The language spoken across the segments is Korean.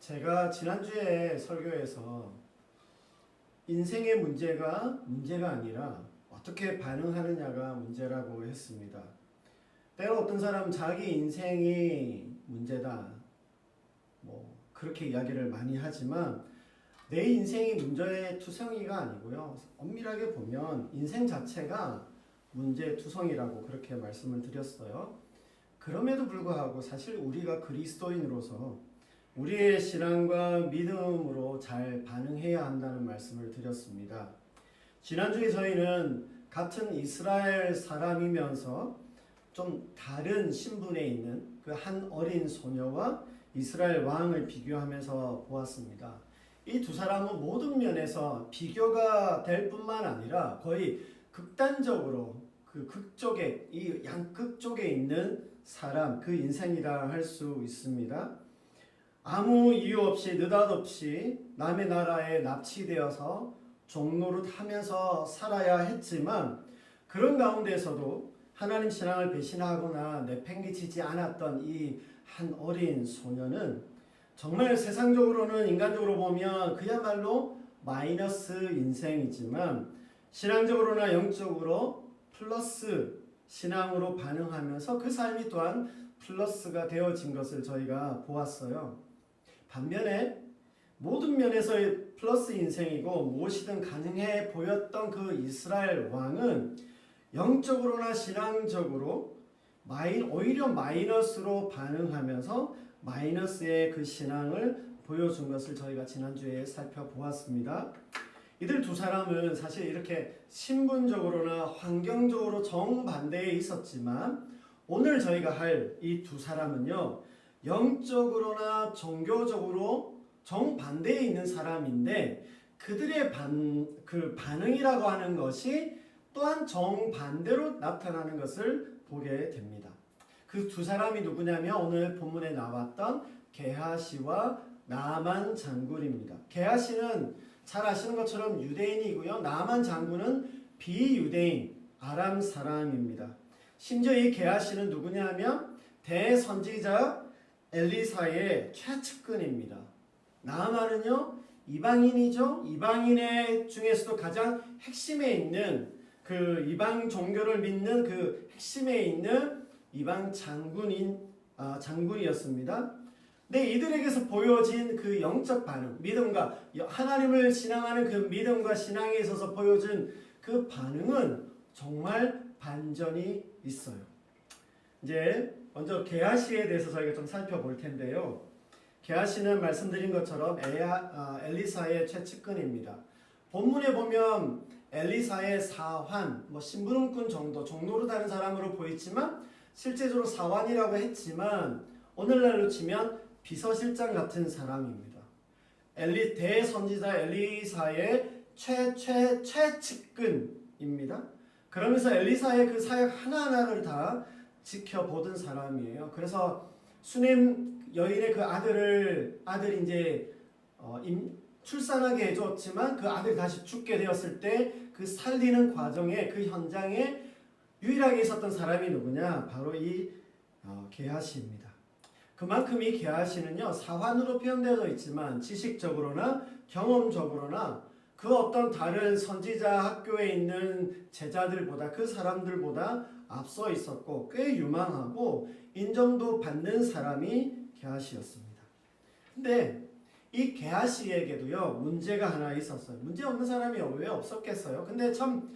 제가 지난주에 설교에서 인생의 문제가 아니라 어떻게 반응하느냐가 문제라고 했습니다. 때로 어떤 사람은 자기 인생이 문제다, 그렇게 이야기를 많이 하지만 내 인생이 문제의 투성이가 아니고요. 엄밀하게 보면 인생 자체가 문제의 투성이라고 그렇게 말씀을 드렸어요. 그럼에도 불구하고 사실 우리가 그리스도인으로서 우리의 신앙과 믿음으로 잘 반응해야 한다는 말씀을 드렸습니다. 지난주에 저희는 같은 이스라엘 사람이면서 좀 다른 신분에 있는 그 한 어린 소녀와 이스라엘 왕을 비교하면서 보았습니다. 이 두 사람은 모든 면에서 비교가 될 뿐만 아니라 거의 극단적으로 그 극쪽에, 이 양극 쪽에 있는 사람, 그 인생이라 할 수 있습니다. 아무 이유 없이 느닷없이 남의 나라에 납치되어서 종노릇하면서 살아야 했지만 그런 가운데서도 하나님 신앙을 배신하거나 내팽개치지 않았던 이 한 어린 소녀는 정말 세상적으로는 인간적으로 보면 그야말로 마이너스 인생이지만 신앙적으로나 영적으로 플러스 신앙으로 반응하면서 그 삶이 또한 플러스가 되어진 것을 저희가 보았어요. 반면에 모든 면에서의 플러스 인생이고 무엇이든 가능해 보였던 그 이스라엘 왕은 영적으로나 신앙적으로 오히려 마이너스로 반응하면서 마이너스의 그 신앙을 보여준 것을 저희가 지난주에 살펴보았습니다. 이들 두 사람은 사실 이렇게 신분적으로나 환경적으로 정반대에 있었지만 오늘 저희가 할 이 두 사람은요, 영적으로나 종교적으로 정반대에 있는 사람인데 그들의 반응이라고 하는 것이 또한 정반대로 나타나는 것을 보게 됩니다. 그 두 사람이 누구냐면 오늘 본문에 나왔던 게하시와 나만 장군입니다. 게하시는 잘 아시는 것처럼 유대인이고요. 나만 장군은 비유대인 아람 사람입니다. 심지어 이 게하시는 누구냐면 대선지자 엘리사의 최측근입니다. 나만은요 이방인이죠. 이방인의 중에서도 가장 핵심에 있는 그 이방 종교를 믿는 그 핵심에 있는 이방 장군이었습니다. 근데 이들에게서 보여진 그 영적 반응, 믿음과 하나님을 신앙하는 그 믿음과 신앙에 있어서 보여진 그 반응은 정말 반전이 있어요. 이제 먼저 게하시에 대해서 저희가 좀 살펴볼 텐데요. 게하시는 말씀드린 것처럼 엘리사의 최측근입니다. 본문에 보면 엘리사의 사환, 심부름꾼 정도, 종노릇하는 사람으로 보이지만 실제적으로 사환이라고 했지만 오늘날로 치면 비서실장 같은 사람입니다. 대선지자 엘리사의 최측근입니다. 그러면서 엘리사의 그 사역 하나하나를 다 지켜보던 사람이에요. 그래서 수넴 여인의 그 아들이 이제 출산하게 해줬지만 그 아들이 다시 죽게 되었을 때 그 살리는 과정에 그 현장에 유일하게 있었던 사람이 누구냐? 바로 이 게하시입니다. 그만큼 이 게하시는요 사환으로 표현되어 있지만 지식적으로나 경험적으로나 그 어떤 다른 선지자 학교에 있는 제자들보다 그 사람들보다 앞서 있었고 꽤 유망하고 인정도 받는 사람이 게하시였습니다. 근데 이 게하시에게도요 문제가 하나 있었어요. 문제 없는 사람이 왜 없었겠어요? 근데 참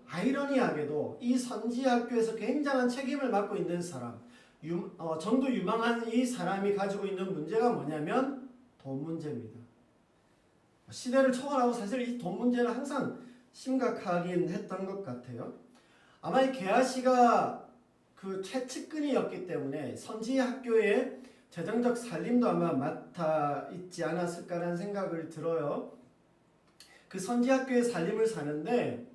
아이러니하게도 이 선지학교에서 굉장한 책임을 맡고 있는 사람, 정도 유망한 이 사람이 가지고 있는 문제가 뭐냐면 돈 문제입니다. 시대를 초월하고 사실 이 돈 문제는 항상 심각하긴 했던 것 같아요. 아마 이 게하시가 그 최측근이었기 때문에 선지학교의 재정적 살림도 아마 맡아 있지 않았을까라는 생각을 들어요. 그 선지학교의 살림을 사는데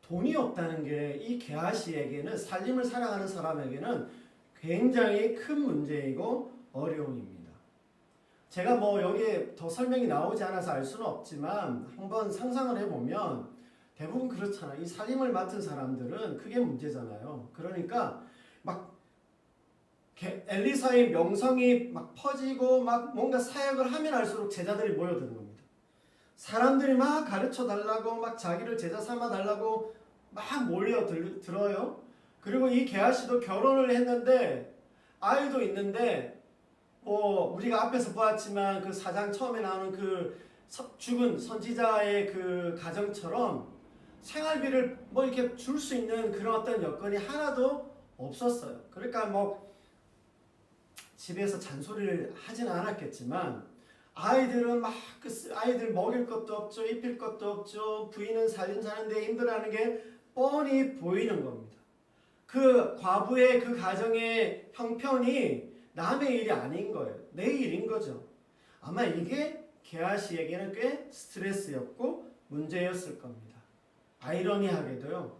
돈이 없다는 게 이 게하시에게는 살림을 살아가는 사람에게는 굉장히 큰 문제이고 어려움입니다. 제가 여기에 더 설명이 나오지 않아서 알 수는 없지만 한번 상상을 해보면 대부분 그렇잖아요. 이 살림을 맡은 사람들은 그게 문제잖아요. 그러니까 막 엘리사의 명성이 막 퍼지고 막 뭔가 사역을 하면 할수록 제자들이 모여드는 겁니다. 사람들이 막 가르쳐 달라고 막 자기를 제자 삼아 달라고 막 몰려들어요. 그리고 이 게하시도 결혼을 했는데 아이도 있는데 뭐 우리가 앞에서 보았지만 그 4장 처음에 나오는 그 죽은 선지자의 그 가정처럼 생활비를 뭐 이렇게 줄 수 있는 그런 어떤 여건이 하나도 없었어요. 그러니까 뭐 집에서 잔소리를 하지는 않았겠지만 아이들은 막 아이들 먹일 것도 없죠, 입힐 것도 없죠, 부인은 살림 사는데 힘들어하는 게 뻔히 보이는 겁니다. 그 과부의 그 가정의 형편이 남의 일이 아닌 거예요. 내 일인 거죠. 아마 이게 게하시에게는 꽤 스트레스였고 문제였을 겁니다. 아이러니하게도요.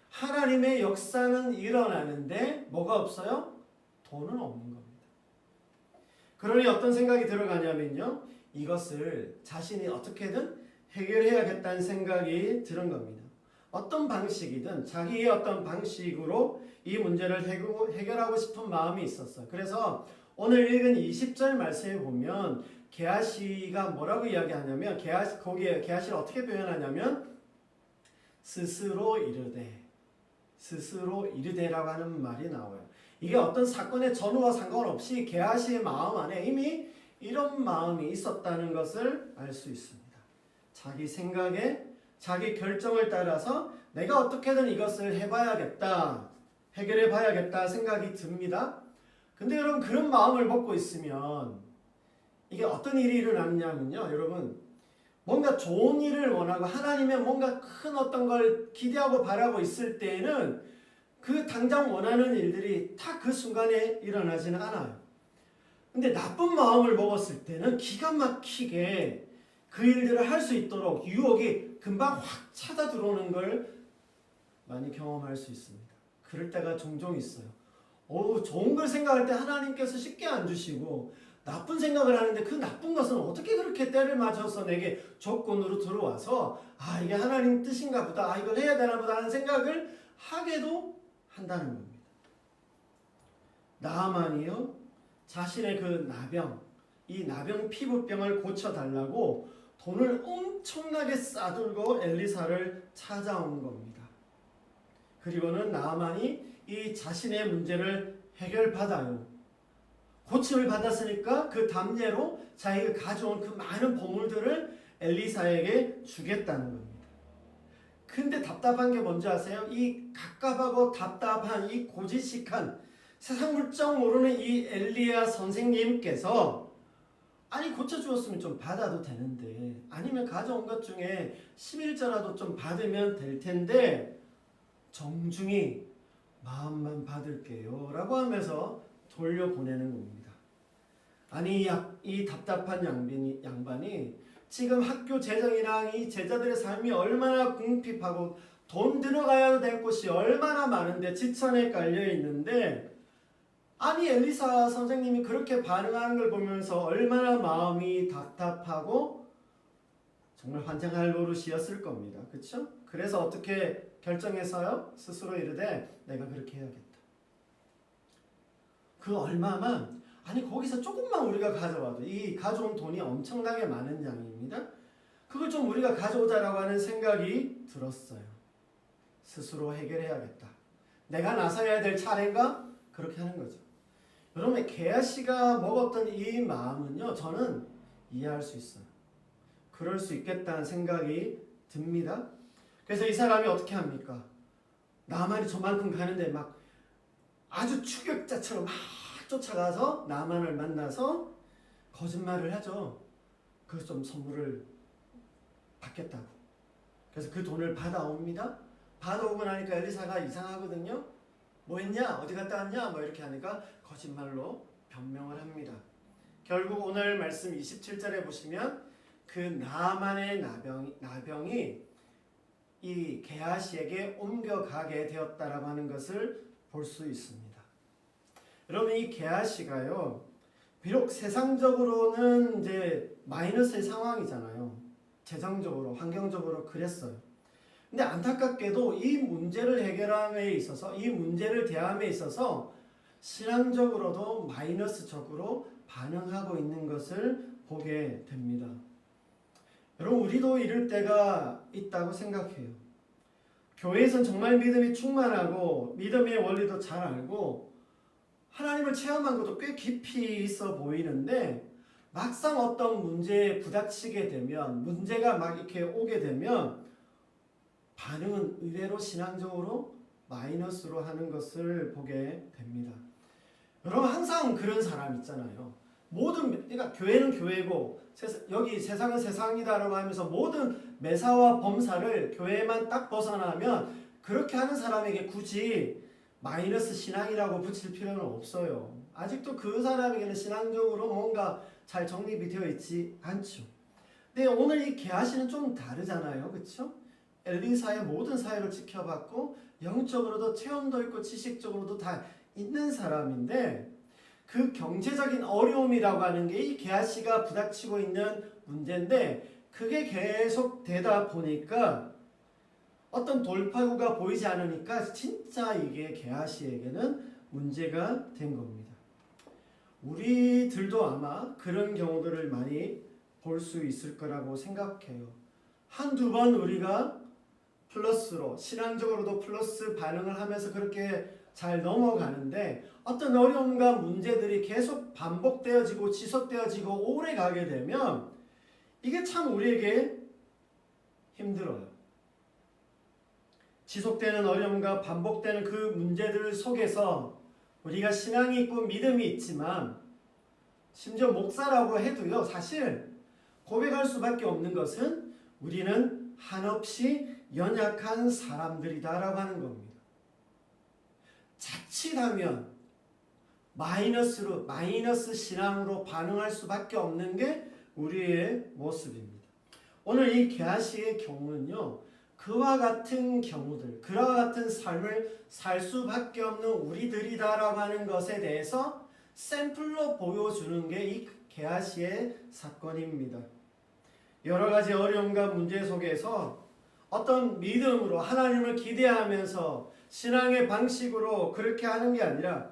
하나님의 역사는 일어나는데 뭐가 없어요? 돈은 없는 겁니다. 그러니 어떤 생각이 들어가냐면요. 이것을 자신이 어떻게든 해결해야겠다는 생각이 드는 겁니다. 어떤 방식이든 자기의 어떤 방식으로 이 문제를 해결하고 싶은 마음이 있었어요. 그래서 오늘 읽은 20절 말씀에 보면 게하시가 뭐라고 이야기하냐면 거기에 게하시를 어떻게 표현하냐면 스스로 이르되라고 하는 말이 나와요. 이게 어떤 사건의 전후와 상관없이 게하시의 마음 안에 이미 이런 마음이 있었다는 것을 알 수 있습니다. 자기 생각에 자기 결정을 따라서 내가 어떻게든 이것을 해봐야겠다, 해결해봐야겠다 생각이 듭니다. 근데 여러분 그런 마음을 먹고 있으면 이게 어떤 일이 일어났냐면요. 여러분 뭔가 좋은 일을 원하고 하나님의 뭔가 큰 어떤 걸 기대하고 바라고 있을 때에는 그 당장 원하는 일들이 다 그 순간에 일어나지는 않아요. 근데 나쁜 마음을 먹었을 때는 기가 막히게 그 일들을 할 수 있도록 유혹이 금방 확 찾아 들어오는 걸 많이 경험할 수 있습니다. 그럴 때가 종종 있어요. 좋은 걸 생각할 때 하나님께서 쉽게 안 주시고 나쁜 생각을 하는데 그 나쁜 것은 어떻게 그렇게 때를 맞춰서 내게 조건으로 들어와서 이게 하나님 뜻인가 보다, 이걸 해야 되나 보다 하는 생각을 하게도 한다는 겁니다. 나아만이요 자신의 그 이 나병 피부병을 고쳐달라고 돈을 엄청나게 싸들고 엘리사를 찾아온 겁니다. 그리고는 나아만이 이 자신의 문제를 해결받아요. 고침을 받았으니까 그 답례로 자기가 가져온 그 많은 보물들을 엘리사에게 주겠다는 겁니다. 근데 답답한 게 뭔지 아세요? 이 갑갑하고 답답한 이 고지식한 세상 물정 모르는 이 엘리야 선생님께서 고쳐주었으면 좀 받아도 되는데, 아니면 가져온 것 중에 11조라도 좀 받으면 될 텐데 정중히 마음만 받을게요 라고 하면서 돌려보내는 겁니다. 이 답답한 양반이 지금 학교 재정이랑 이 제자들의 삶이 얼마나 궁핍하고 돈 들어가야 될 곳이 얼마나 많은데 지천에 깔려 있는데 엘리사 선생님이 그렇게 반응하는 걸 보면서 얼마나 마음이 답답하고 정말 환장할 노릇이었을 겁니다. 그렇죠? 그래서 어떻게 결정해서요? 스스로 이르되 내가 그렇게 해야겠다. 그 얼마만 거기서 조금만 우리가 가져와도 이 가져온 돈이 엄청나게 많은 양입니다. 그걸 좀 우리가 가져오자라고 하는 생각이 들었어요. 스스로 해결해야겠다. 내가 나서야 될 차례인가? 그렇게 하는 거죠. 여러분 게하시가 먹었던 이 마음은요 저는 이해할 수 있어요. 그럴 수 있겠다는 생각이 듭니다. 그래서 이 사람이 어떻게 합니까? 나만이 저만큼 가는데 막 아주 추격자처럼 막 쫓아가서 나만을 만나서 거짓말을 하죠. 그래서 좀 선물을 받겠다고. 그래서 그 돈을 받아옵니다. 받아오고 나니까 엘리사가 이상하거든요. 뭐 했냐? 어디 갔다 왔냐? 뭐 이렇게 하니까 거짓말로 변명을 합니다. 결국 오늘 말씀 27절에 보시면 그 나만의 나병이 이 게하시에게 옮겨가게 되었다라고 하는 것을 볼 수 있습니다. 여러분 이 게하시가요 비록 세상적으로는 이제 마이너스의 상황이잖아요. 재정적으로 환경적으로 그랬어요. 근데 안타깝게도 이 문제를 해결함에 있어서 이 문제를 대함에 있어서 신앙적으로도 마이너스적으로 반응하고 있는 것을 보게 됩니다. 여러분, 우리도 이럴 때가 있다고 생각해요. 교회에선 정말 믿음이 충만하고 믿음의 원리도 잘 알고 하나님을 체험한 것도 꽤 깊이 있어 보이는데 막상 어떤 문제에 부닥치게 되면, 문제가 막 이렇게 오게 되면 반응은 의외로 신앙적으로 마이너스로 하는 것을 보게 됩니다. 여러분, 항상 그런 사람 있잖아요. 그러니까 교회는 교회고 여기 세상은 세상이다라고 하면서 모든 매사와 범사를 교회만 딱 벗어나면 그렇게 하는 사람에게 굳이 마이너스 신앙이라고 붙일 필요는 없어요. 아직도 그 사람에게는 신앙적으로 뭔가 잘 정립이 되어 있지 않죠. 근데 오늘 이 게하시는 좀 다르잖아요. 그렇죠? 엘리사의 모든 사역을 지켜봤고 영적으로도 체험도 있고 지식적으로도 다 있는 사람인데 그 경제적인 어려움이라고 하는 게 이 게하시가 부닥치고 있는 문제인데 그게 계속 되다 보니까 어떤 돌파구가 보이지 않으니까 진짜 이게 게하시에게는 문제가 된 겁니다. 우리들도 아마 그런 경우들을 많이 볼 수 있을 거라고 생각해요. 한두 번 우리가 플러스로 신앙적으로도 플러스 반응을 하면서 그렇게 잘 넘어가는데 어떤 어려움과 문제들이 계속 반복되어지고 지속되어지고 오래 가게 되면 이게 참 우리에게 힘들어요. 지속되는 어려움과 반복되는 그 문제들 속에서 우리가 신앙이 있고 믿음이 있지만 심지어 목사라고 해도요, 사실 고백할 수밖에 없는 것은 우리는 한없이 연약한 사람들이다라고 하는 겁니다. 자칫하면 마이너스 신앙으로 반응할 수밖에 없는 게 우리의 모습입니다. 오늘 이 게하시의 경우는요, 그와 같은 경우들, 그와 같은 삶을 살 수밖에 없는 우리들이다라고 하는 것에 대해서 샘플로 보여주는 게 이 게하시의 사건입니다. 여러 가지 어려움과 문제 속에서 어떤 믿음으로 하나님을 기대하면서 신앙의 방식으로 그렇게 하는 게 아니라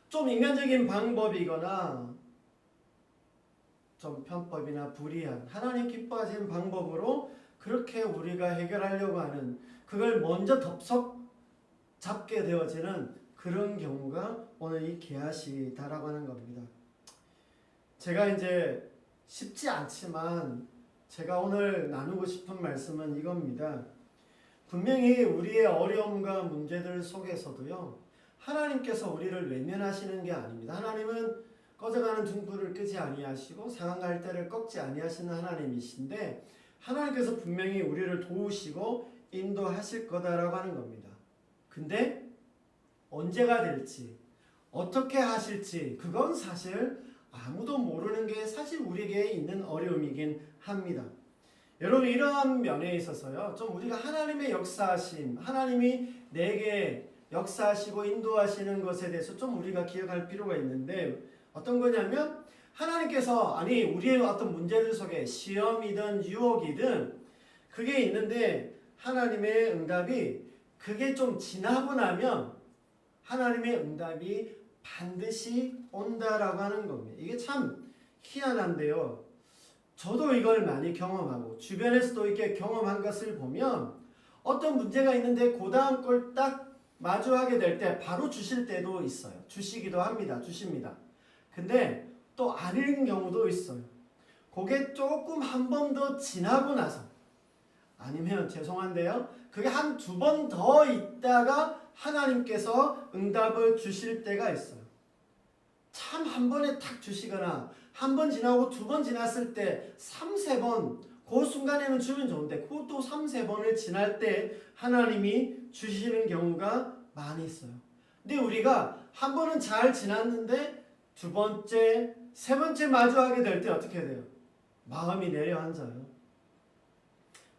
좀 인간적인 방법이거나 좀 편법이나 불의한 하나님 기뻐하시는 방법으로 그렇게 우리가 해결하려고 하는, 그걸 먼저 덥석 잡게 되어지는 그런 경우가 오늘 이 게하시다라고 하는 겁니다. 제가 이제 쉽지 않지만 제가 오늘 나누고 싶은 말씀은 이겁니다. 분명히 우리의 어려움과 문제들 속에서도요, 하나님께서 우리를 외면하시는 게 아닙니다. 하나님은 꺼져가는 등불을 끄지 아니하시고 상한 갈대를 꺾지 아니하시는 하나님이신데 하나님께서 분명히 우리를 도우시고 인도하실 거다라고 하는 겁니다. 근데 언제가 될지 어떻게 하실지 그건 사실 아무도 모르는 게 사실 우리에게 있는 어려움이긴 합니다. 여러분, 이러한 면에 있어서요, 좀 우리가 하나님의 역사하심, 하나님이 내게 역사하시고 인도하시는 것에 대해서 좀 우리가 기억할 필요가 있는데 어떤 거냐면 하나님께서 우리의 어떤 문제들 속에 시험이든 유혹이든 그게 있는데 하나님의 응답이 그게 좀 지나고 나면 하나님의 응답이 반드시 온다라고 하는 겁니다. 이게 참 희한한데요. 저도 이걸 많이 경험하고 주변에서도 이렇게 경험한 것을 보면 어떤 문제가 있는데 그 다음 걸 딱 마주하게 될 때 바로 주실 때도 있어요. 주시기도 합니다. 주십니다. 근데 또 아닌 경우도 있어요. 그게 조금 한 번 더 지나고 나서, 아니면 죄송한데요, 그게 한 두 번 더 있다가 하나님께서 응답을 주실 때가 있어요. 참 한 번에 탁 주시거나 한 번 지나고 두 번 지났을 때 3, 4번 그 순간에는 주면 좋은데 그것도 3, 4번을 지날 때 하나님이 주시는 경우가 많이 있어요. 근데 우리가 한 번은 잘 지났는데 두 번째, 세 번째 마주하게 될 때 어떻게 돼요? 마음이 내려앉아요.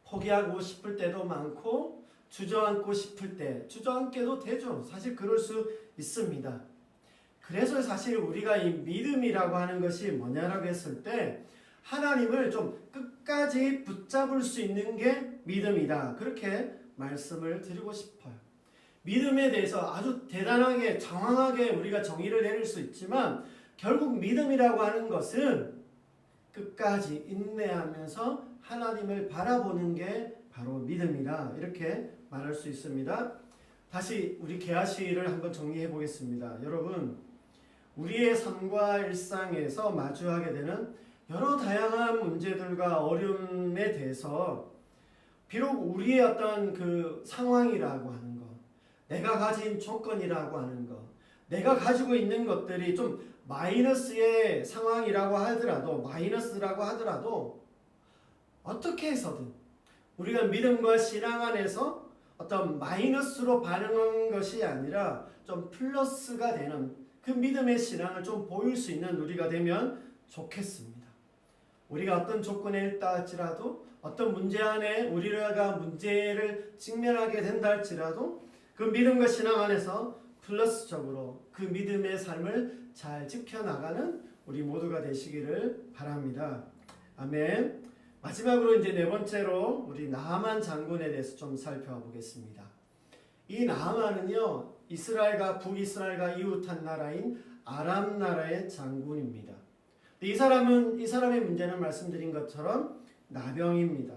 포기하고 싶을 때도 많고 주저앉고 싶을 때 주저앉게도 되죠. 사실 그럴 수 있습니다. 그래서 사실 우리가 이 믿음이라고 하는 것이 뭐냐라고 했을 때 하나님을 좀 끝까지 붙잡을 수 있는 게 믿음이다. 그렇게 말씀을 드리고 싶어요. 믿음에 대해서 아주 대단하게 장황하게 우리가 정의를 내릴 수 있지만 결국 믿음이라고 하는 것은 끝까지 인내하면서 하나님을 바라보는 게 바로 믿음이다. 이렇게 말할 수 있습니다. 다시 우리 게하시를 한번 정리해 보겠습니다. 여러분, 우리의 삶과 일상에서 마주하게 되는 여러 다양한 문제들과 어려움에 대해서 비록 우리의 어떤 그 상황이라고 하는 것, 내가 가진 조건이라고 하는 것, 내가 가지고 있는 것들이 좀 마이너스의 상황이라고 하더라도, 마이너스라고 하더라도 어떻게 해서든 우리가 믿음과 신앙 안에서 어떤 마이너스로 반응한 것이 아니라 좀 플러스가 되는 그 믿음의 신앙을 좀 보일 수 있는 우리가 되면 좋겠습니다. 우리가 어떤 조건에 있다 할지라도, 어떤 문제 안에 우리가 문제를 직면하게 된다 할지라도 그 믿음과 신앙 안에서 플러스적으로 그 믿음의 삶을 잘 지켜나가는 우리 모두가 되시기를 바랍니다. 아멘. 마지막으로 이제 네 번째로 우리 나하만 장군에 대해서 좀 살펴보겠습니다. 이 나하만은요, 이스라엘과 북이스라엘과 이웃한 나라인 아람 나라의 장군입니다. 이 사람의 문제는 말씀드린 것처럼 나병입니다.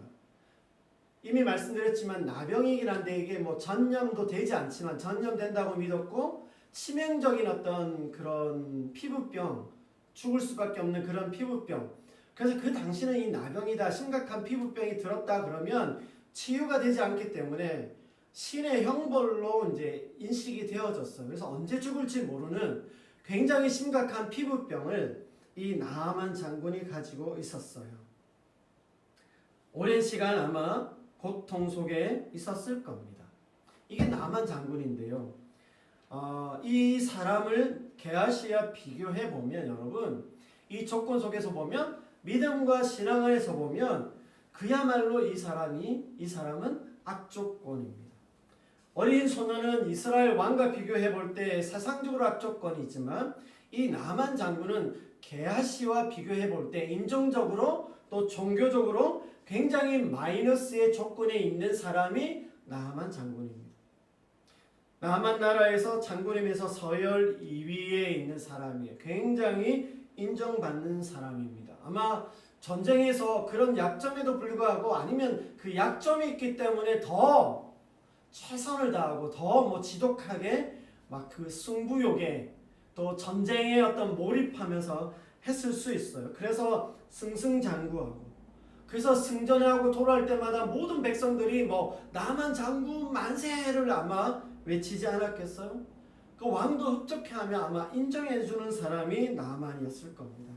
이미 말씀드렸지만 나병이긴 한데 이게 뭐 전염도 되지 않지만 전염된다고 믿었고 치명적인 어떤 그런 피부병, 죽을 수밖에 없는 그런 피부병. 그래서 그 당시는 이 나병이다, 심각한 피부병이 들었다 그러면 치유가 되지 않기 때문에 신의 형벌로 이제 인식이 되어졌어요. 그래서 언제 죽을지 모르는 굉장히 심각한 피부병을 이 나하만 장군이 가지고 있었어요. 오랜 시간 아마 고통 속에 있었을 겁니다. 이게 나하만 장군인데요. 이 사람을 게하시와 비교해 보면 여러분, 이 조건 속에서 보면 믿음과 신앙 안에서 보면 그야말로 이 사람은 악조건입니다. 어린 소년은 이스라엘 왕과 비교해 볼 때 세상적으로 악조건이지만 이 나하만 장군은 게하시와 비교해 볼 때 인종적으로 또 종교적으로 굉장히 마이너스의 조건에 있는 사람이 나하만 장군입니다. 나하만 나라에서 장군임에서 서열 2위에 있는 사람이에요. 굉장히 인정받는 사람입니다. 아마 전쟁에서 그런 약점에도 불구하고 아니면 그 약점이 있기 때문에 더 최선을 다하고 더 뭐 지독하게 막 그 승부욕에 또 전쟁에 어떤 몰입하면서 했을 수 있어요. 그래서 승승장구하고 그래서 승전하고 돌아올 때마다 모든 백성들이 뭐 나만 장군 만세를 아마 외치지 않았겠어요? 그 왕도 흡족해하며 아마 인정해주는 사람이 나하만이었을 겁니다.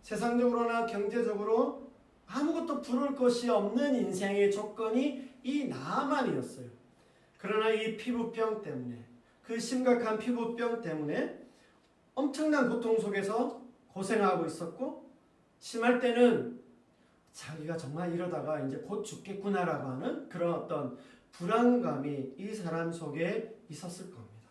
세상적으로나 경제적으로 아무것도 부를 것이 없는 인생의 조건이 이 나하만이었어요. 그러나 이 피부병 때문에, 그 심각한 피부병 때문에 엄청난 고통 속에서 고생하고 있었고, 심할 때는 자기가 정말 이러다가 이제 곧 죽겠구나라고 하는 그런 어떤 불안감이 이 사람 속에 있었을 겁니다.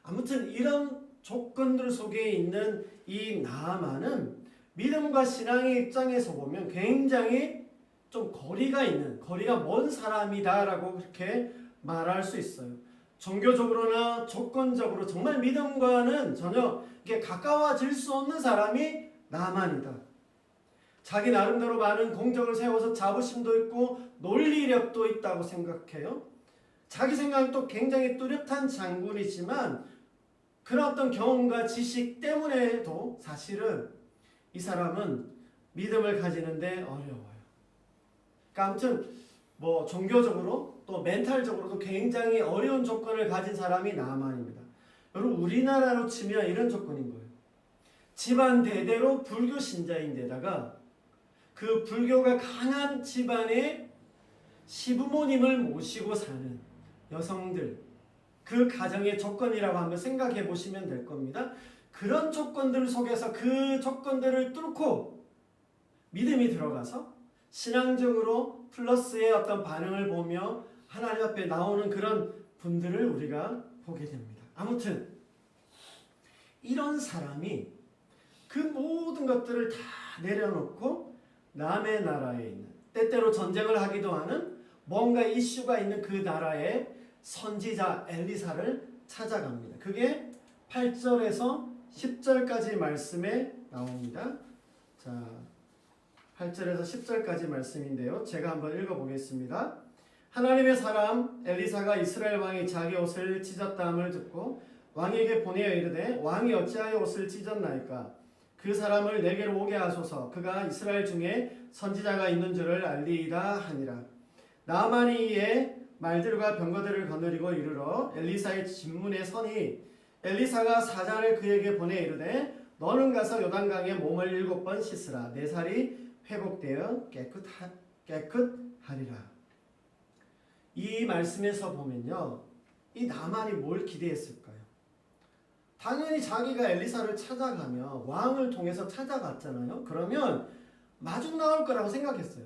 아무튼 이런 조건들 속에 있는 이 나하만은 믿음과 신앙의 입장에서 보면 굉장히 좀 거리가 먼 사람이다라고 그렇게 말할 수 있어요. 종교적으로나 조건적으로 정말 믿음과는 전혀 이게 가까워질 수 없는 사람이 나하만이다. 자기 나름대로 많은 공적을 세워서 자부심도 있고 논리력도 있다고 생각해요. 자기 생각은 또 굉장히 뚜렷한 장군이지만 그런 어떤 경험과 지식 때문에도 사실은 이 사람은 믿음을 가지는데 어려워요. 그러니까 아무튼 뭐 종교적으로 또 멘탈적으로도 굉장히 어려운 조건을 가진 사람이 나하만입니다. 여러분 우리나라로 치면 이런 조건인 거예요. 집안 대대로 불교 신자인데다가 그 불교가 강한 집안의 시부모님을 모시고 사는 여성들, 그 가정의 조건이라고 한번 생각해 보시면 될 겁니다. 그런 조건들 속에서 그 조건들을 뚫고 믿음이 들어가서 신앙적으로 플러스의 어떤 반응을 보며 하나님 앞에 나오는 그런 분들을 우리가 보게 됩니다. 아무튼 이런 사람이 그 모든 것들을 다 내려놓고 남의 나라에 있는 때때로 전쟁을 하기도 하는 뭔가 이슈가 있는 그 나라에 선지자 엘리사를 찾아갑니다. 그게 8절에서 10절까지 말씀에 나옵니다. 자, 8절에서 10절까지 말씀인데요. 제가 한번 읽어보겠습니다. 하나님의 사람 엘리사가 이스라엘 왕이 자기 옷을 찢었다함을 듣고 왕에게 보내어 이르되 왕이 어찌하여 옷을 찢었나이까? 그 사람을 내게로 오게 하소서. 그가 이스라엘 중에 선지자가 있는 줄을 알리이다 하니라. 나아만이 이에 말들과 병거들을 거느리고 이르러 엘리사의 진문에 서니 엘리사가 사자를 그에게 보내 이르되 너는 가서 요단강에 몸을 7번 씻으라. 내 살이 회복되어 깨끗하리라. 이 말씀에서 보면요, 이 나만이 뭘 기대했을까요? 당연히 자기가 엘리사를 찾아가며 왕을 통해서 찾아갔잖아요. 그러면 마중 나올 거라고 생각했어요.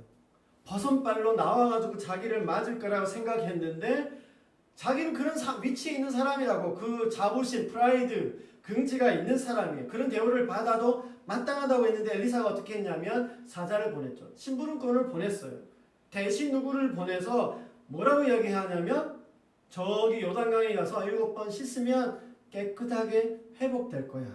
버선발로 나와가지고 자기를 맞을 거라고 생각했는데 자기는 그런 위치에 있는 사람이라고, 그 자부심, 프라이드, 긍지가 있는 사람이에요. 그런 대우를 받아도 마땅하다고 했는데 엘리사가 어떻게 했냐면 사자를 보냈죠. 심부름꾼을 보냈어요. 대신 누구를 보내서 뭐라고 이야기하냐면 저기 요단강에 가서 7번 씻으면 깨끗하게 회복될 거야.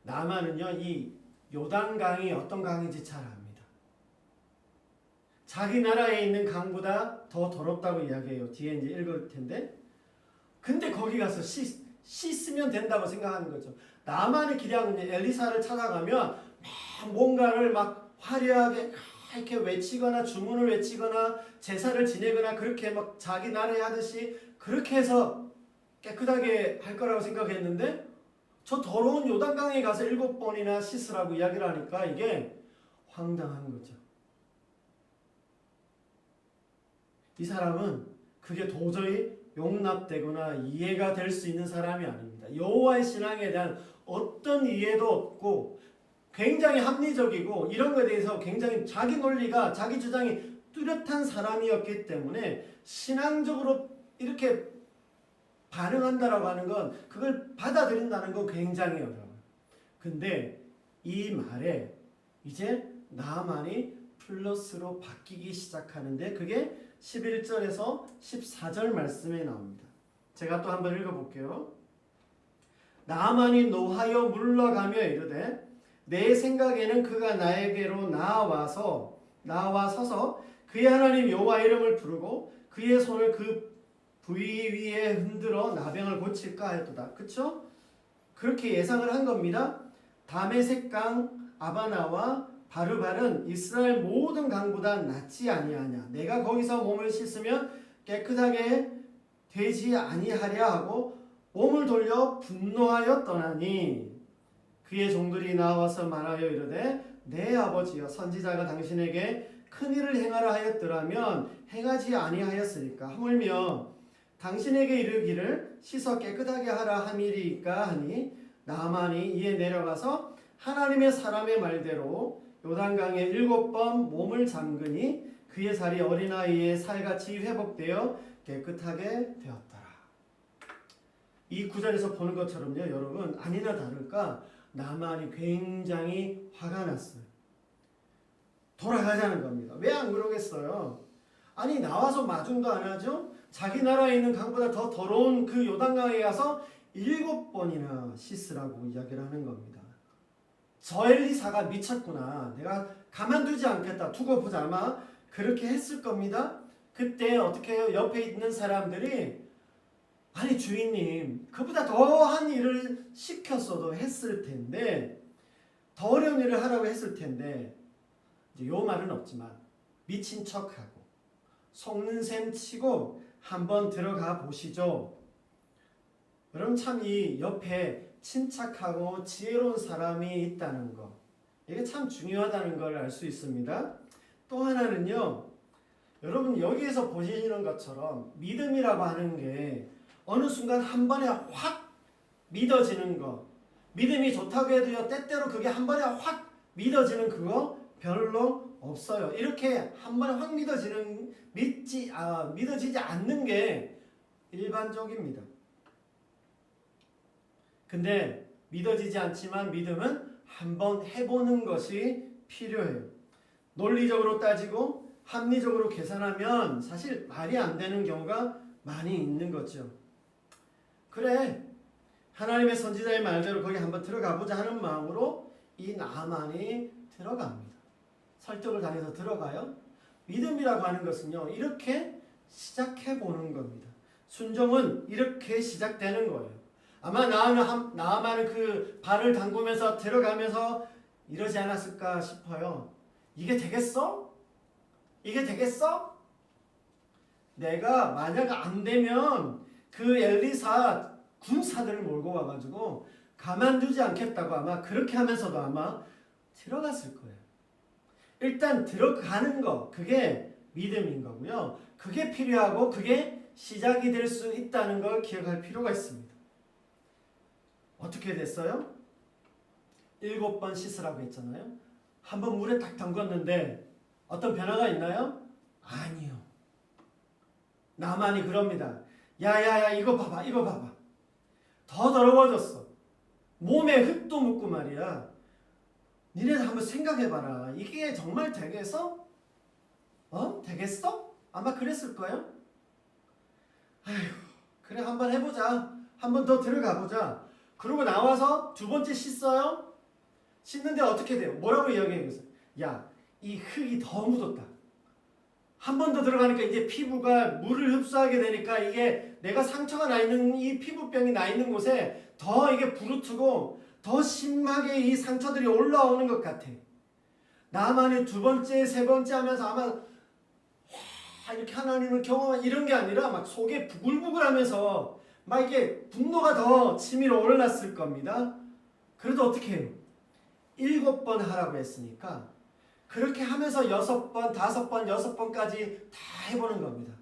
나만은요, 이 요단강이 어떤 강인지 잘 압니다. 자기 나라에 있는 강보다 더 더럽다고 이야기해요. 뒤에 이제 읽을 텐데. 근데 거기 가서 씻으면 된다고 생각하는 거죠. 나만의 기량은 엘리사를 찾아가면 막 뭔가를 막 화려하게 이렇게 외치거나 주문을 외치거나 제사를 지내거나 그렇게 막 자기 나라에 하듯이 그렇게 해서 깨끗하게 할 거라고 생각했는데 저 더러운 요단강에 가서 7번이나 씻으라고 이야기를 하니까 이게 황당한 거죠. 이 사람은 그게 도저히 용납되거나 이해가 될 수 있는 사람이 아닙니다. 여호와의 신앙에 대한 어떤 이해도 없고 굉장히 합리적이고 이런 것에 대해서 굉장히 자기 논리가, 자기 주장이 뚜렷한 사람이었기 때문에 신앙적으로 이렇게 반응한다라고 하는 건, 그걸 받아들인다는 건 굉장히 어려워요. 근데 이 말에 이제 나아만이 플러스로 바뀌기 시작하는데 그게 11절에서 14절 말씀에 나옵니다. 제가 또 한번 읽어볼게요. 나아만이 노하여 물러가며 이르되 내 생각에는 그가 나에게로 나와서서 그의 하나님 여호와 이름을 부르고 그의 손을 그 부위 위에 흔들어 나병을 고칠까 하였도다. 그쵸? 그렇게 예상을 한 겁니다. 다메섹강 아바나와 바르발은 이스라엘 모든 강보다 낫지 아니하냐. 내가 거기서 몸을 씻으면 깨끗하게 되지 아니하랴 하고 몸을 돌려 분노하여 떠나니 그의 종들이 나와서 말하여 이르되 내 아버지여 선지자가 당신에게 큰일을 행하라 하였더라면 행하지 아니하였으리까. 하물며 당신에게 이르기를 씻어 깨끗하게 하라 함이리까 하니 나아만이 이에 내려가서 하나님의 사람의 말대로 요단강에 7번 몸을 잠그니 그의 살이 어린아이의 살같이 회복되어 깨끗하게 되었더라. 이 구절에서 보는 것처럼요, 여러분, 아니나 다를까 나만이 굉장히 화가 났어요. 돌아가자는 겁니다. 왜 안 그러겠어요? 아니 나와서 마중도 안 하죠? 자기 나라에 있는 강보다 더 더러운 그 요단강에 가서 7번이나 씻으라고 이야기를 하는 겁니다. 저 엘리사가 미쳤구나. 내가 가만두지 않겠다. 두고 보자. 아마 그렇게 했을 겁니다. 그때 어떻게 해요? 옆에 있는 사람들이 아니 주인님, 그보다 더한 일을 시켰어도 했을 텐데, 더 어려운 일을 하라고 했을 텐데, 이제 요 말은 없지만 미친 척하고 속는 셈 치고 한번 들어가 보시죠. 여러분 참 이 옆에 침착하고 지혜로운 사람이 있다는 거, 이게 참 중요하다는 걸 알 수 있습니다. 또 하나는요, 여러분 여기에서 보시는 것처럼 믿음이라고 하는 게 어느 순간 한 번에 확 믿어지는 거, 믿음이 좋다고 해도요 때때로 그게 한 번에 확 믿어지는 그거 별로 없어요. 이렇게 한 번에 확 믿어지지 않는 게 일반적입니다. 근데 믿어지지 않지만 믿음은 한번 해보는 것이 필요해요. 논리적으로 따지고 합리적으로 계산하면 사실 말이 안 되는 경우가 많이 있는 거죠. 그래, 하나님의 선지자의 말대로 거기 한번 들어가 보자 하는 마음으로 이 나아만이 들어갑니다. 설득을 당해서 들어가요. 믿음이라고 하는 것은요, 이렇게 시작해 보는 겁니다. 순종은 이렇게 시작되는 거예요. 아마 나아만은 그 발을 담그면서 들어가면서 이러지 않았을까 싶어요. 이게 되겠어? 이게 되겠어? 내가 만약 안 되면 그 엘리사 군사들을 몰고 와가지고 가만두지 않겠다고 아마 그렇게 하면서도 아마 들어갔을 거예요. 일단 들어가는 거, 그게 믿음인 거고요. 그게 필요하고 그게 시작이 될 수 있다는 걸 기억할 필요가 있습니다. 어떻게 됐어요? 7번 씻으라고 했잖아요. 한번 물에 딱 담궜는데 어떤 변화가 있나요? 아니요. 나만이 그럽니다. 야야야, 이거 봐봐, 이거 봐봐. 더 더러워졌어. 몸에 흙도 묻고 말이야. 니네들 한번 생각해봐라. 이게 정말 되겠어? 되겠어? 아마 그랬을 거예요. 아휴, 그래 한번 해보자. 한번 더 들어가보자. 그러고 나와서 두 번째 씻어요. 씻는데 어떻게 돼요? 뭐라고 이야기해요? 야, 이 흙이 더 묻었다. 한 번 더 들어가니까 이제 피부가 물을 흡수하게 되니까 이게 내가 상처가 나 있는 이 피부병이 나 있는 곳에 더 이게 부르트고 더 심하게 이 상처들이 올라오는 것 같아. 나만이 두 번째, 세 번째 하면서 아마 이렇게 하나님을 경험한 이런 게 아니라 막 속에 부글부글하면서 막 이게 분노가 더 치밀어 올랐을 겁니다. 그래도 어떻게 해요? 7번 하라고 했으니까 그렇게 하면서 6번, 5번, 6번까지 다 해보는 겁니다.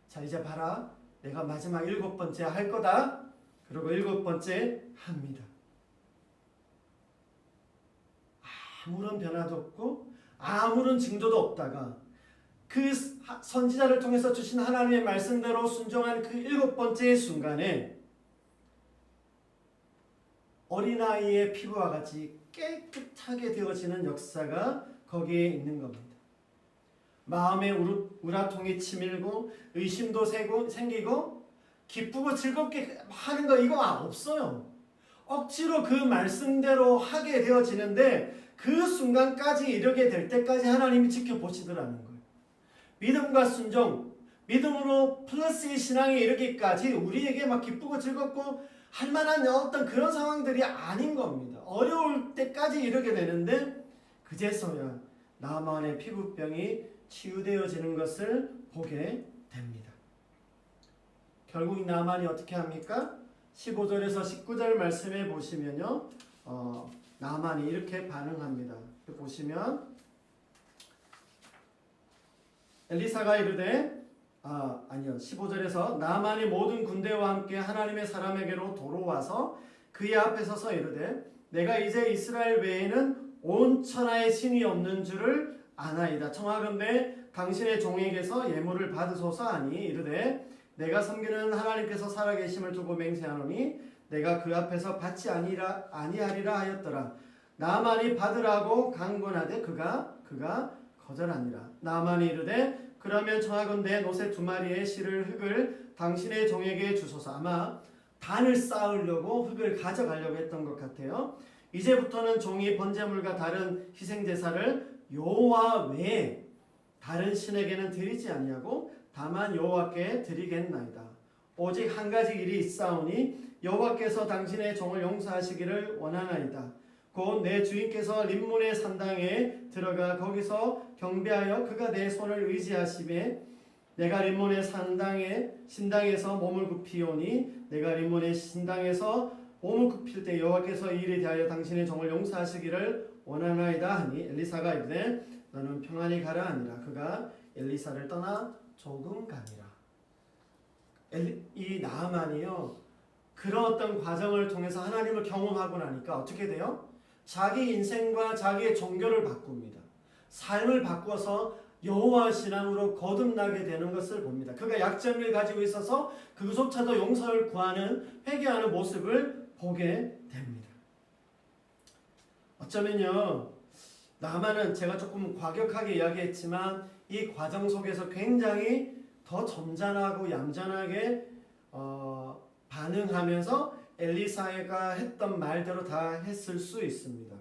자, 이제 봐라. 내가 마지막 7번째 할 거다. 그리고 7번째 합니다. 아무런 변화도 없고 아무런 징조도 없다가 그 선지자를 통해서 주신 하나님의 말씀대로 순종한 그 7번째 순간에 어린아이의 피부와 같이 깨끗하게 되어지는 역사가 거기에 있는 겁니다. 마음의 우라통이 치밀고 의심도 생기고 기쁘고 즐겁게 하는 거 이거 없어요. 억지로 그 말씀대로 하게 되어지는데 그 순간까지 이르게 될 때까지 하나님이 지켜보시더라는 거예요. 믿음과 순종, 믿음으로 플러스의 신앙에 이르기까지 우리에게 막 기쁘고 즐겁고 할 만한 어떤 그런 상황들이 아닌 겁니다. 어려울 때까지 이르게 되는데 그제서야 나만의 피부병이 치유되어지는 것을 보게 됩니다. 결국 나만이 어떻게 합니까? 15절에서 19절 말씀에 보시면요, 나만이 이렇게 반응합니다. 보시면 엘리사가 이르되 15절에서 나만이 모든 군대와 함께 하나님의 사람에게로 도로와서 그의 앞에 서서 이르되 내가 이제 이스라엘 외에는 온 천하에 신이 없는 줄을 아나이다. 청하건대 당신의 종에게서 예물을 받으소서 하니 이르되 내가 섬기는 하나님께서 살아계심을 두고 맹세하노니 내가 그 앞에서 받지 아니하리라 하였더라. 나만이 받으라고 강권하되 그가 거절하니라. 나만이 이르되 그러면 청하건대 노새 2마리의 실을 흙을 당신의 종에게 주소서. 아마 단을 쌓으려고 흙을 가져가려고 했던 것 같아요. 이제부터는 종이 번제물과 다른 희생제사를 여호와 외에 다른 신에게는 드리지 아니하고 다만 여호와께 드리겠나이다. 오직 한 가지 일이 있사오니 여호와께서 당신의 종을 용서하시기를 원하나이다. 곧 내 주인께서 림몬의 산당에 들어가 거기서 경배하여 그가 내 손을 의지하심에 내가 림몬의 신당에서 몸을 굽히오니 내가 림몬의 신당에서 몸을 굽힐 때 여호와께서 이 일에 대하여 당신의 종을 용서하시기를 원하나이다 하니 엘리사가 이르되 너는 평안히 가라 하니라. 그가 엘리사를 떠나 조금 가니라. 이 나아만이요, 그런 어떤 과정을 통해서 하나님을 경험하고 나니까 어떻게 돼요? 자기 인생과 자기의 종교를 바꿉니다. 삶을 바꿔서 여호와 신앙으로 거듭나게 되는 것을 봅니다. 그가 약점을 가지고 있어서 그조차도 용서를 구하는, 회개하는 모습을 보게 됩니다. 어쩌면요, 나만은 제가 조금 과격하게 이야기했지만 이 과정 속에서 굉장히 더 점잖하고 얌전하게 반응하면서 엘리사가 했던 말대로 다 했을 수 있습니다.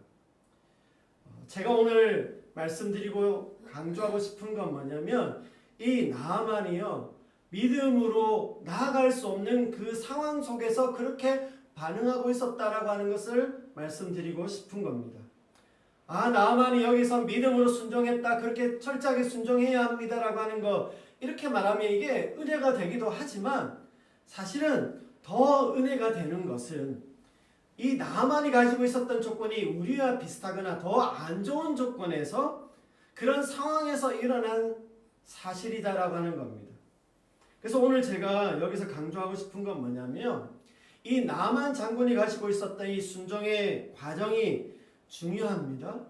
제가 오늘 말씀드리고 강조하고 싶은 건 뭐냐면 이 나아만이요, 믿음으로 나아갈 수 없는 그 상황 속에서 그렇게 반응하고 있었다라고 하는 것을 말씀드리고 싶은 겁니다. 나아만이 여기서 믿음으로 순종했다, 그렇게 철저하게 순종해야 합니다라고 하는 거, 이렇게 말하면 이게 은혜가 되기도 하지만 사실은 더 은혜가 되는 것은 이 나아만이 가지고 있었던 조건이 우리와 비슷하거나 더 안 좋은 조건에서 그런 상황에서 일어난 사실이다라고 하는 겁니다. 그래서 오늘 제가 여기서 강조하고 싶은 건 뭐냐면 이 나아만 장군이 가지고 있었던 이 순종의 과정이 중요합니다.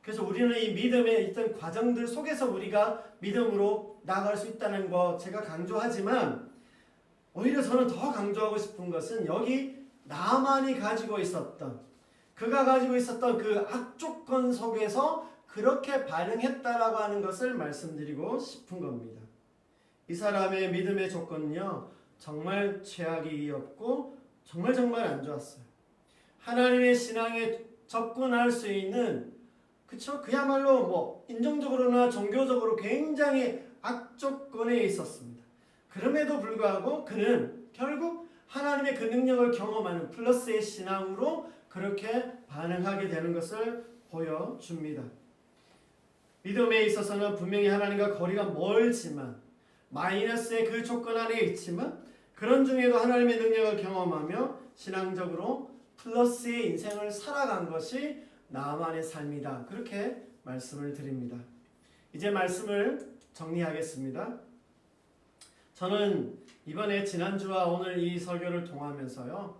그래서 우리는 이 믿음의 있던 과정들 속에서 우리가 믿음으로 나아갈 수 있다는 거 제가 강조하지만 오히려 저는 더 강조하고 싶은 것은 여기 나아만이 가지고 있었던, 그가 가지고 있었던 그 악조건 속에서 그렇게 반응했다라고 하는 것을 말씀드리고 싶은 겁니다. 이 사람의 믿음의 조건은요, 정말 최악이었고 정말 안 좋았어요. 하나님의 신앙에 접근할 수 있는, 그야말로 인종적으로나 종교적으로 굉장히 악조건에 있었습니다. 그럼에도 불구하고 그는 결국 하나님의 그 능력을 경험하는 플러스의 신앙으로 그렇게 반응하게 되는 것을 보여줍니다. 믿음에 있어서는 분명히 하나님과 거리가 멀지만, 마이너스의 그 조건 안에 있지만, 그런 중에도 하나님의 능력을 경험하며 신앙적으로 플러스의 인생을 살아간 것이 나아만의 삶이다, 그렇게 말씀을 드립니다. 이제 말씀을 정리하겠습니다. 저는 이번에 지난주와 오늘 이 설교를 통하면서요,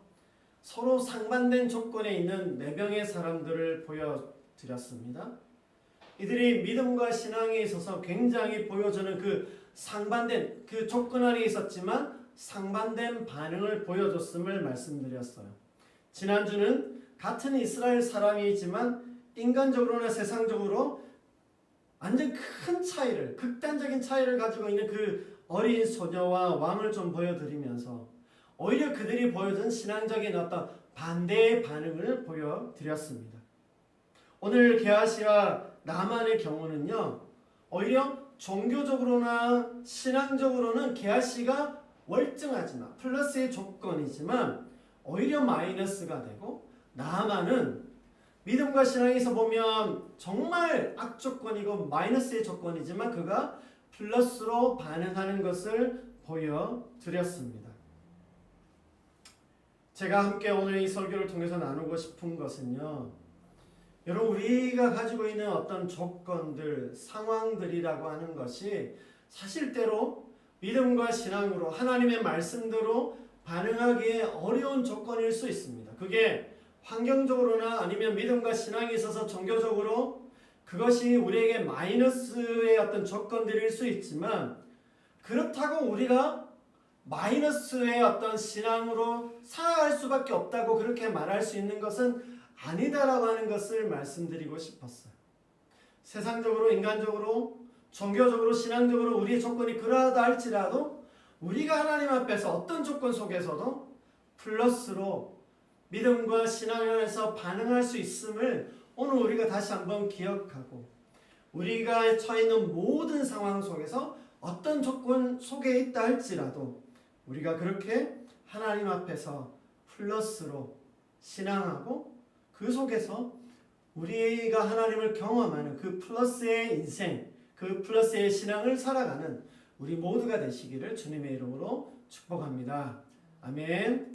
서로 상반된 조건에 있는 4명의 사람들을 보여드렸습니다. 이들이 믿음과 신앙에 있어서 굉장히 보여주는 그 상반된 그 조건 안에 있었지만 상반된 반응을 보여줬음을 말씀드렸어요. 지난주는 같은 이스라엘 사람이지만 인간적으로나 세상적으로 완전 큰 차이를, 극단적인 차이를 가지고 있는 그 어린 소녀와 왕을 좀 보여드리면서 오히려 그들이 보여준 신앙적인 어떤 반대의 반응을 보여드렸습니다. 오늘 게하시와 나만의 경우는요, 오히려 종교적으로나 신앙적으로는 게하시가 월등하지만 플러스의 조건이지만 오히려 마이너스가 되고, 나만은 믿음과 신앙에서 보면 정말 악조건이고 마이너스의 조건이지만 그가 플러스로 반응하는 것을 보여드렸습니다. 제가 함께 오늘 이 설교를 통해서 나누고 싶은 것은요, 여러분, 우리가 가지고 있는 어떤 조건들, 상황들이라고 하는 것이 사실 때로 믿음과 신앙으로 하나님의 말씀대로 반응하기에 어려운 조건일 수 있습니다. 그게 환경적으로나 아니면 믿음과 신앙에 있어서 종교적으로 그것이 우리에게 마이너스의 어떤 조건들일 수 있지만, 그렇다고 우리가 마이너스의 어떤 신앙으로 살아갈 수밖에 없다고 그렇게 말할 수 있는 것은 아니다라고 하는 것을 말씀드리고 싶었어요. 세상적으로, 인간적으로, 종교적으로, 신앙적으로 우리의 조건이 그러하다 할지라도 우리가 하나님 앞에서 어떤 조건 속에서도 플러스로 믿음과 신앙 안에서 반응할 수 있음을 오늘 우리가 다시 한번 기억하고, 우리가 처해 있는 모든 상황 속에서 어떤 조건 속에 있다 할지라도 우리가 그렇게 하나님 앞에서 플러스로 신앙하고 그 속에서 우리가 하나님을 경험하는 그 플러스의 인생, 그 플러스의 신앙을 살아가는 우리 모두가 되시기를 주님의 이름으로 축복합니다. 아멘.